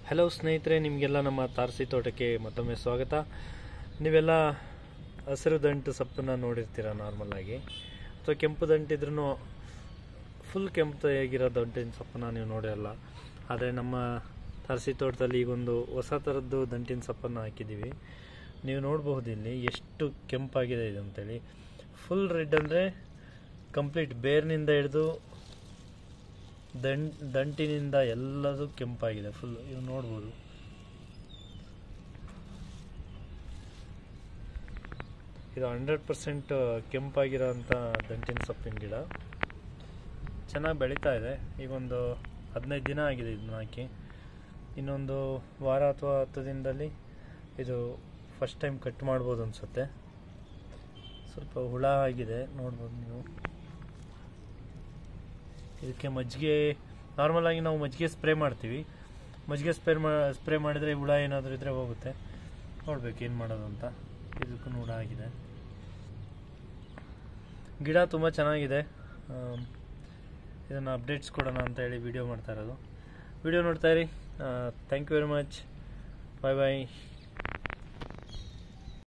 Hello ಸ್ನೇಹಿತರೆ, ನಿಮಗೆಲ್ಲ ನಮ್ಮ ತಾರಸಿ ತೋಟಕ್ಕೆ ಮತ್ತೊಮ್ಮೆ ಸ್ವಾಗತ. ನೀವೆಲ್ಲ ಹಸಿರು ದಂಟು ಸೊಪ್ಪನ್ನು ನೋಡಿರ್ತೀರ ನಾರ್ಮಲ್ ಆಗಿ, ಅಥವಾ ಕೆಂಪು ದಂಟಿದ್ರೂ ಫುಲ್ ಕೆಂಪು ಹೇಗಿರೋ ದಂಟಿನ ಸೊಪ್ಪನ್ನು ನೀವು ನೋಡಿರಲ್ಲ. ಆದರೆ ನಮ್ಮ ತಾರಸಿ ತೋಟದಲ್ಲಿ ಈಗೊಂದು ಹೊಸ ಥರದ್ದು ದಂಟಿನ ಸೊಪ್ಪನ್ನು ಹಾಕಿದ್ದೀವಿ. ನೀವು ನೋಡಬಹುದು ಇಲ್ಲಿ ಎಷ್ಟು ಕೆಂಪಾಗಿದೆ ಇದು ಅಂತೇಳಿ. ಫುಲ್ ರೆಡ್ ಅಂದರೆ ಕಂಪ್ಲೀಟ್ ಬೇರ್ನಿಂದ ಹಿಡಿದು ದಂಟಿನಿಂದ ಎಲ್ಲದೂ ಕೆಂಪಾಗಿದೆ ಫುಲ್. ಇವು ನೋಡ್ಬೋದು, ಇದು 100% ಕೆಂಪಾಗಿರೋ ಅಂಥ ದಂಟಿನ ಸೊಪ್ಪಿನ ಗಿಡ. ಚೆನ್ನಾಗಿ ಬೆಳೀತಾ ಇದೆ. ಈಗೊಂದು 15 ದಿನ ಆಗಿದೆ ಇದನ್ನ ಹಾಕಿ. ಇನ್ನೊಂದು ವಾರ ಅಥವಾ 10 ದಿನದಲ್ಲಿ ಇದು ಫಸ್ಟ್ ಟೈಮ್ ಕಟ್ ಮಾಡ್ಬೋದು ಅನಿಸುತ್ತೆ. ಸ್ವಲ್ಪ ಹುಳ ಆಗಿದೆ, ನೋಡ್ಬೋದು ನೀವು. ಇದಕ್ಕೆ ಮಜ್ಜಿಗೆ, ನಾರ್ಮಲ್ ಆಗಿ ನಾವು ಮಜ್ಜಿಗೆ ಸ್ಪ್ರೇ ಮಾಡ್ತೀವಿ. ಮಜ್ಜಿಗೆ ಸ್ಪ್ರೇ ಮಾಡಿದರೆ ಹುಳ ಏನಾದರೂ ಇದ್ದರೆ ಹೋಗುತ್ತೆ. ನೋಡ್ಬೇಕು ಏನು ಮಾಡೋದು ಅಂತ. ಇದಕ್ಕೂ ಹುಳ ಆಗಿದೆ. ಗಿಡ ತುಂಬ ಚೆನ್ನಾಗಿದೆ. ಇದನ್ನು ಅಪ್ಡೇಟ್ಸ್ ಕೊಡೋಣ ಅಂತ ಹೇಳಿ ವಿಡಿಯೋ ಮಾಡ್ತಾ ಇರೋದು. ವಿಡಿಯೋ ನೋಡ್ತಾ ಇರಿ. Thank you very much. Bye bye.